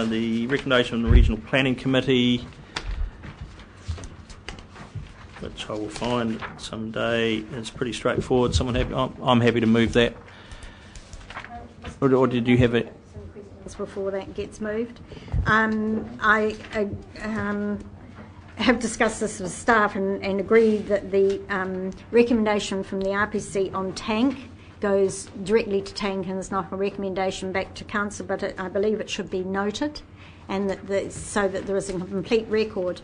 the recommendation from the Regional Planning Committee, which I will find someday, is pretty straightforward. I'm happy to move that. Or did you have it? Before that gets moved. I have discussed this with staff and agreed that the recommendation from the RPC on tank goes directly to tank and is not a recommendation back to council, but I believe it should be noted, and so that there is a complete record.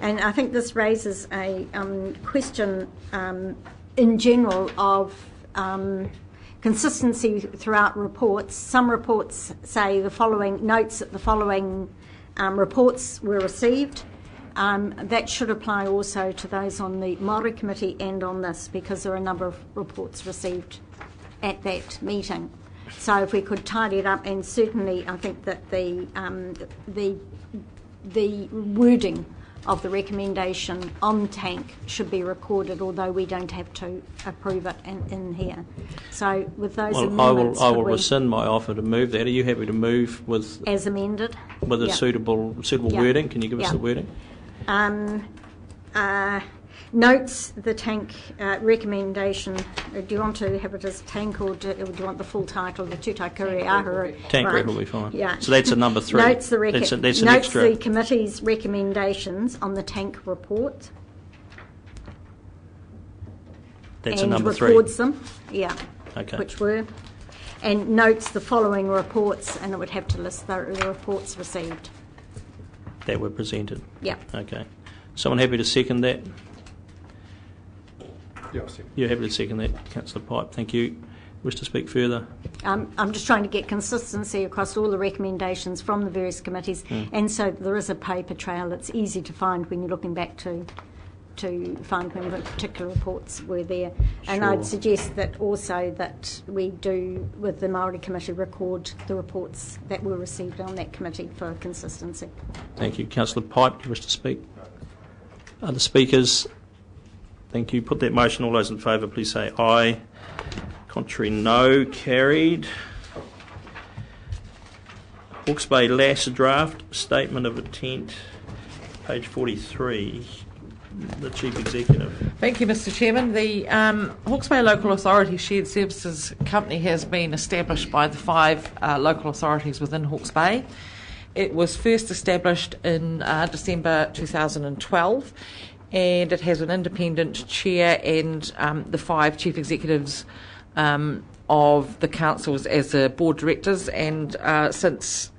And I think this raises a question in general of consistency throughout reports. Some reports say the following notes that the following reports were received. That should apply also to those on the Māori Committee and on this, because there are a number of reports received at that meeting. So if we could tidy it up, and certainly I think that the wording of the recommendation on tank should be recorded, although we don't have to approve it in here. So with those amendments, I will rescind my offer to move that. Are you happy to move with as amended with a suitable wording? Can you give us the wording? Notes the tank recommendation. Do you want to have it as tank, or do you want the full title, the Tūtai Ahuru? Tank right. will be fine. Yeah. So that's a number 3. Notes the that's an notes extra. the committee's recommendations on the tank report. That's and a number 3. records them. Yeah. Okay. Which were, and notes the following reports, and it would have to list the reports received that were presented. Yeah. Okay. Someone happy to second that? Yeah, I'll second. You're happy to second that, Councillor Pipe. Thank you. Wish to speak further? I'm just trying to get consistency across all the recommendations from the various committees, and so there is a paper trail. It's easy to find when you're looking back to find when the particular reports were there. And Sure. I'd suggest that also that we do, with the Māori Committee, record the reports that were received on that committee for consistency. Thank you. Councillor Pipe, do you wish to speak? Other speakers? Thank you. Put that motion. All those in favour, please say aye. Contrary, no. Carried. Hawke's Bay HBLASS draft statement of intent, page 43. The Chief Executive. Thank you, Mr. Chairman. The Hawke's Bay Local Authority Shared Services Company has been established by the 5 local authorities within Hawke's Bay. It was first established in December 2012, and it has an independent chair and the 5 chief executives of the councils as the board directors, and since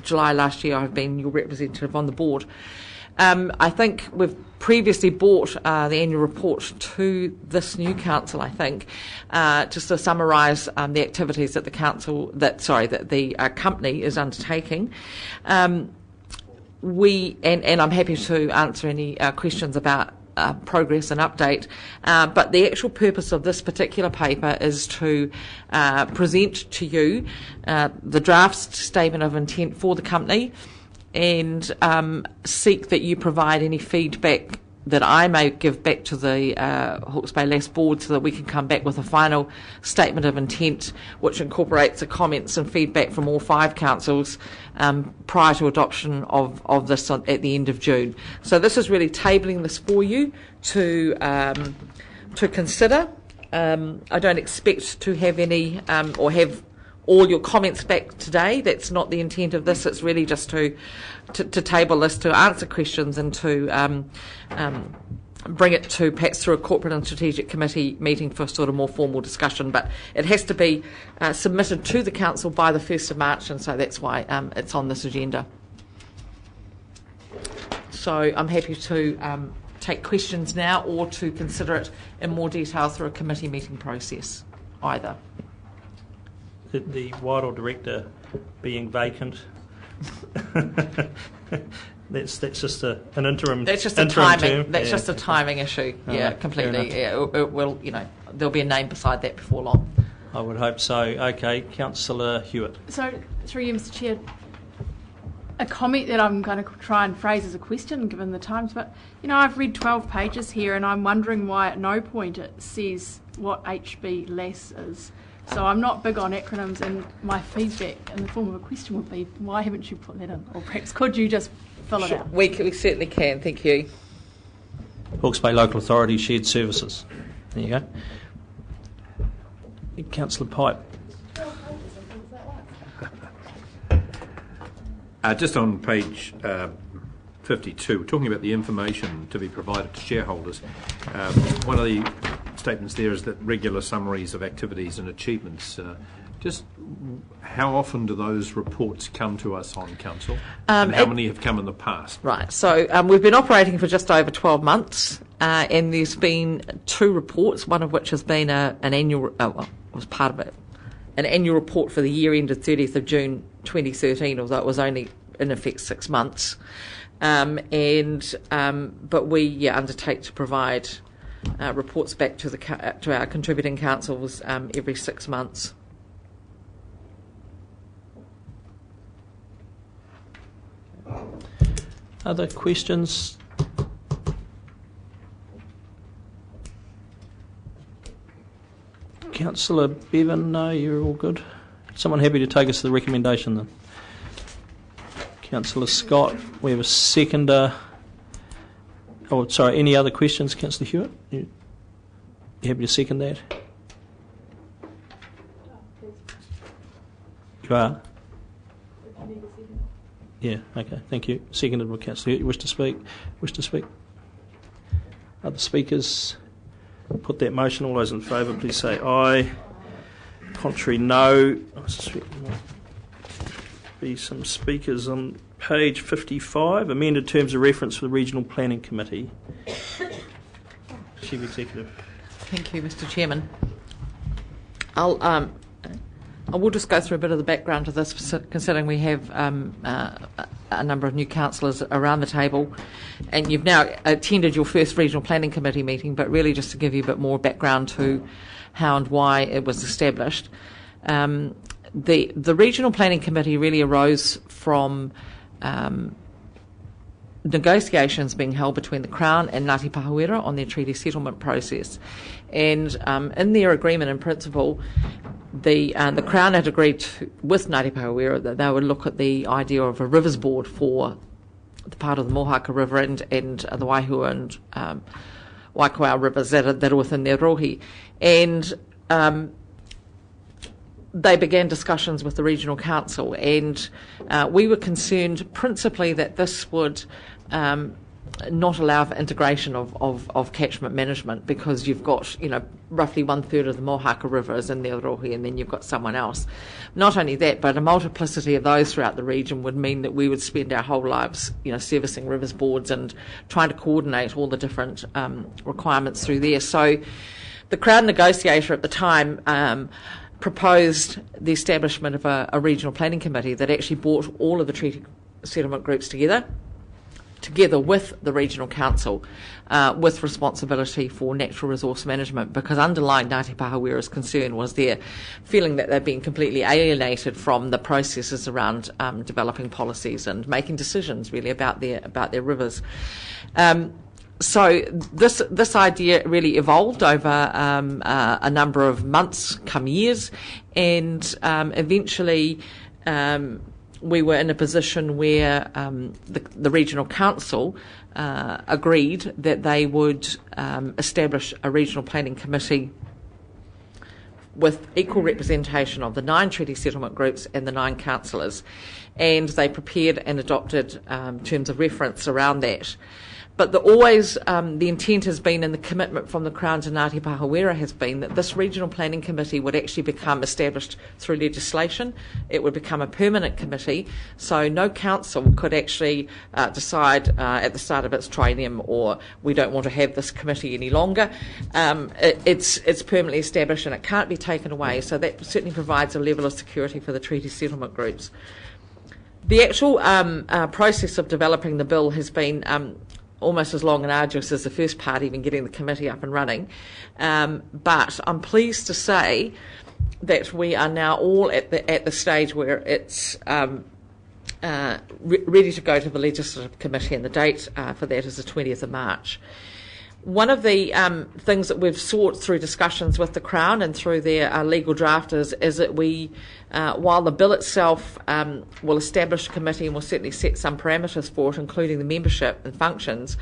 July last year I've been your representative on the board. I think we've previously brought the annual report to this new council, I think, just to summarise the activities that the company is undertaking. And I'm happy to answer any questions about progress and update, but the actual purpose of this particular paper is to present to you the draft statement of intent for the company, and seek that you provide any feedback that I may give back to the Hawke's Bay HBLASS board, so that we can come back with a final statement of intent which incorporates the comments and feedback from all 5 councils prior to adoption of this at the end of June. So this is really tabling this for you to consider. I don't expect to have any or have all your comments back today. That's not the intent of this. It's really just to table this, to answer questions, and to bring it to perhaps through a corporate and strategic committee meeting for sort of more formal discussion. But it has to be submitted to the council by the 1st of March, and so that's why it's on this agenda. So I'm happy to take questions now, or to consider it in more detail through a committee meeting process, either. The Wairau director being vacant. that's just an interim. That's just a timing. Term. That's just a timing issue. Yeah, completely. Yeah, it will. There'll be a name beside that before long. I would hope so. Okay, Councillor Hewitt. So, through you, Mr. Chair, a comment that I'm going to try and phrase as a question, given the times. But I've read 12 pages here, and I'm wondering why at no point it says what HBLASS is. So I'm not big on acronyms, and my feedback in the form of a question would be, why haven't you put that in? Or perhaps could you just fill it out? We certainly can, thank you. Hawke's Bay Local Authority Shared Services. There you go. Councillor Pipe. Just on page 52, we're talking about the information to be provided to shareholders. One of the statements there is that regular summaries of activities and achievements. Just how often do those reports come to us on council, and how many have come in the past? Right, so we've been operating for just over 12 months, and there's been 2 reports, one of which has been an annual, was part of it, an annual report for the year ended 30th of June 2013, although it was only in effect 6 months. But we undertake to provide reports back to our contributing councils every 6 months. Other questions? Councillor Bevan, no, you're all good. Someone happy to take us to the recommendation then? Councillor Scott, we have a seconder. Oh, sorry, any other questions, Councillor Hewitt? You happy to second that? You are? Yeah, okay, thank you. Seconded by Councillor Hewitt. You wish to speak? Wish to speak? Other speakers? Put that motion. All those in favour, please say aye. Contrary, no. I suspect there might be some speakers on page 55. Amended terms of reference for the Regional Planning Committee. Chief Executive. Thank you, Mr. Chairman. I will just go through a bit of the background to this, considering we have a number of new councillors around the table, and you've now attended your first Regional Planning Committee meeting, but really just to give you a bit more background to how and why it was established. The Regional Planning Committee really arose from negotiations being held between the Crown and Ngāti Pahuera on their treaty settlement process. And in their agreement in principle, the Crown had agreed with Ngāti Pahuera that they would look at the idea of a rivers board for the part of the Mohaka River and the Waihua and Waikowau rivers that are within their rohi. And they began discussions with the Regional Council, and we were concerned principally that this would not allow for integration of catchment management, because you've got, roughly 1/3 of the Mohaka River is in their rohi, and then you've got someone else. Not only that, but a multiplicity of those throughout the region would mean that we would spend our whole lives, servicing rivers boards and trying to coordinate all the different requirements through there. So the Crown negotiator at the time proposed the establishment of a regional planning committee that actually brought all of the treaty settlement groups together with the Regional Council, with responsibility for natural resource management, because underlying Ngāti Pahuera's concern was their feeling that they'd been completely alienated from the processes around developing policies and making decisions really about their rivers. So this idea really evolved over a number of months, years, and eventually we were in a position where the Regional Council agreed that they would establish a regional planning committee with equal representation of the 9 treaty settlement groups and the 9 councillors, and they prepared and adopted terms of reference around that. But the intent has been, and the commitment from the Crown to Ngāti Pahuera has been, that this Regional Planning Committee would actually become established through legislation. It would become a permanent committee, so no council could actually decide at the start of its triennium, or we don't want to have this committee any longer. It's permanently established and it can't be taken away, so that certainly provides a level of security for the treaty settlement groups. The actual process of developing the bill has been almost as long and arduous as the first part, even getting the committee up and running. But I'm pleased to say that we are now all at the stage where it's ready to go to the Legislative Committee, and the date for that is the 20th of March. One of the things that we've sought through discussions with the Crown and through their legal drafters is that we, while the bill itself will establish a committee and will certainly set some parameters for it, including the membership and functions,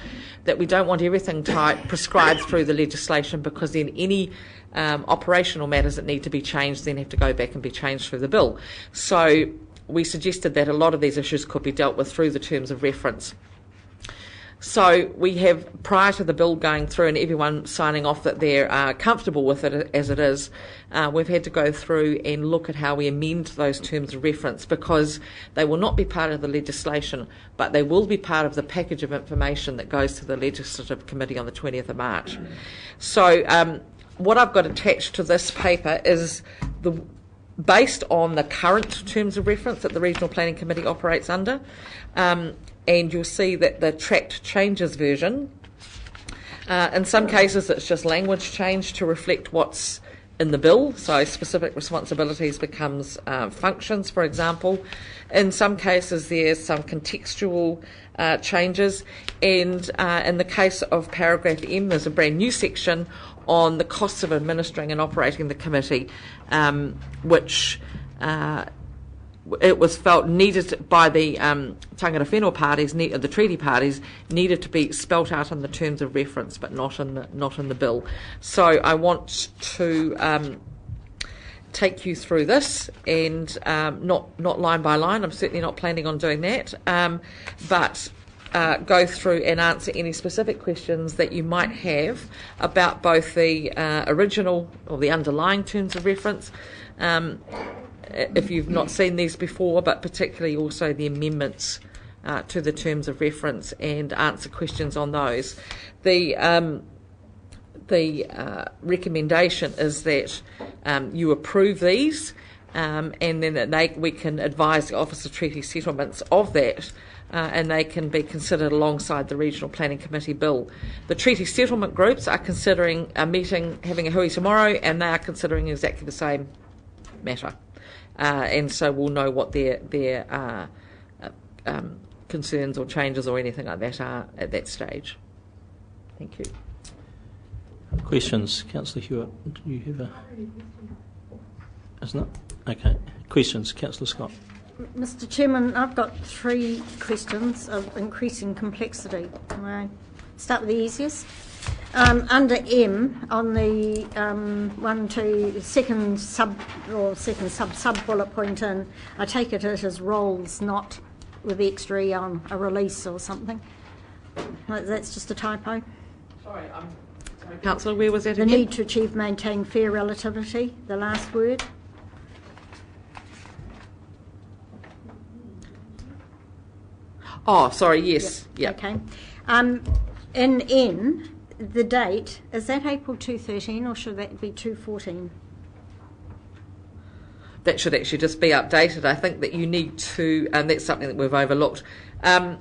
that we don't want everything prescribed through the legislation, because then any operational matters that need to be changed then have to go back and be changed through the bill. So we suggested that a lot of these issues could be dealt with through the terms of reference. So we have, prior to the bill going through and everyone signing off that they're comfortable with it as it is, we've had to go through and look at how we amend those terms of reference, because they will not be part of the legislation, but they will be part of the package of information that goes to the Legislative Committee on the 20th of March. So what I've got attached to this paper is based on the current terms of reference that the Regional Planning Committee operates under. And you'll see that the tracked changes version, in some cases it's just language change to reflect what's in the bill, so specific responsibilities becomes functions, for example. In some cases there's some contextual changes, and in the case of paragraph M there's a brand new section on the costs of administering and operating the committee, which it was felt needed by the tangata whenua parties, the treaty parties, needed to be spelt out in the terms of reference, but not in the bill. So I want to take you through this, and not line by line. I'm certainly not planning on doing that, but go through and answer any specific questions that you might have about both the original or the underlying terms of reference, if you've not seen these before, but particularly also the amendments to the terms of reference, and answer questions on those. The recommendation is that you approve these, and then that we can advise the Office of Treaty Settlements of that, and they can be considered alongside the Regional Planning Committee bill. The treaty settlement groups are considering a meeting, having a hui tomorrow, and they are considering exactly the same matter. And so we'll know what their concerns or changes or anything like that are at that stage. Thank you. Questions? Councillor Hewitt, do you have a... Isn't it? Okay. Questions? Councillor Scott. Mr. Chairman, I've got 3 questions of increasing complexity. Can I start with the easiest? Under M, on the second sub bullet point in, I take it as roles, not with the extra E on a release or something. That's just a typo. Sorry, Councillor, where was that The again? need to achieve, maintain fair relativity, the last word. Oh, sorry, yes. Yep. Okay. In N, the date, is that April 2013 or should that be 2014? That should actually just be updated. I think that you need to, and that's something that we've overlooked. I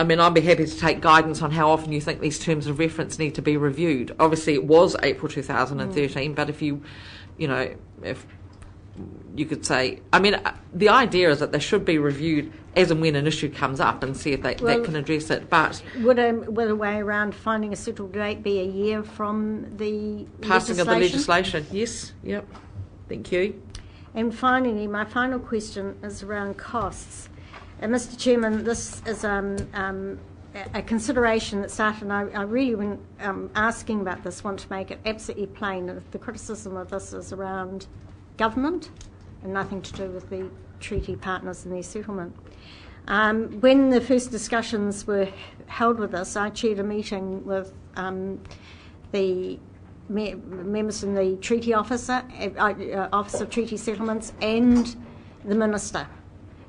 mean, I'd be happy to take guidance on how often you think these terms of reference need to be reviewed. Obviously, it was April 2013, but if you could say, I mean, the idea is that they should be reviewed as and when an issue comes up and see if they can address it. But would a way around finding a suitable date be a year from the passing of the legislation? Yes. Yep. Thank you. And finally, my final question is around costs. Mr. Chairman, this is a consideration that started, and I really, when asking about this, want to make it absolutely plain that the criticism of this is around government and nothing to do with the treaty partners in their settlement. When the first discussions were held with this, I chaired a meeting with the members in the treaty office of treaty settlements, and the minister,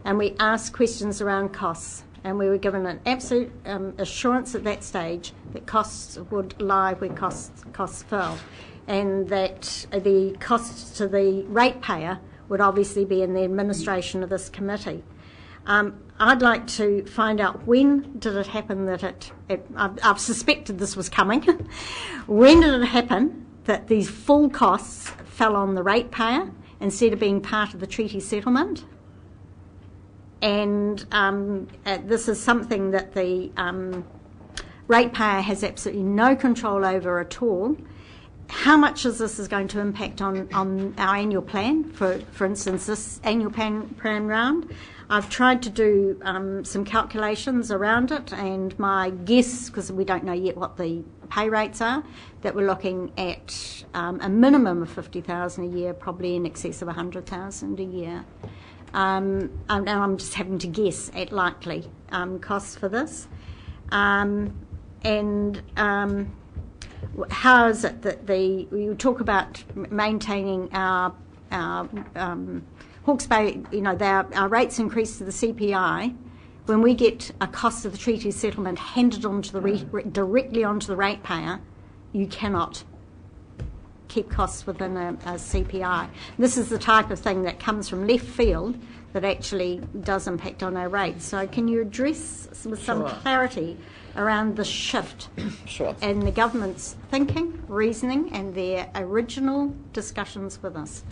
and we asked questions around costs, and we were given an absolute assurance at that stage that costs would lie where costs fell, and that the costs to the ratepayer would obviously be in the administration of this committee. I'd like to find out, when did it happen that I've suspected this was coming. When did it happen that these full costs fell on the ratepayer instead of being part of the treaty settlement? And this is something that the ratepayer has absolutely no control over at all. How much is this going to impact on our annual plan? For instance, this annual plan round, I've tried to do some calculations around it, and my guess, because we don't know yet what the pay rates are, that we're looking at a minimum of 50,000 a year, probably in excess of 100,000 a year. And I'm just having to guess at likely costs for this. How is it that we talk about maintaining our Hawke's Bay, our rates increase to the CPI, when we get a cost of the treaty settlement handed onto directly onto the ratepayer, you cannot keep costs within a CPI. This is the type of thing that comes from left field that actually does impact on our rates. So can you address with some clarity around the shift and the government's thinking, reasoning, and their original discussions with us?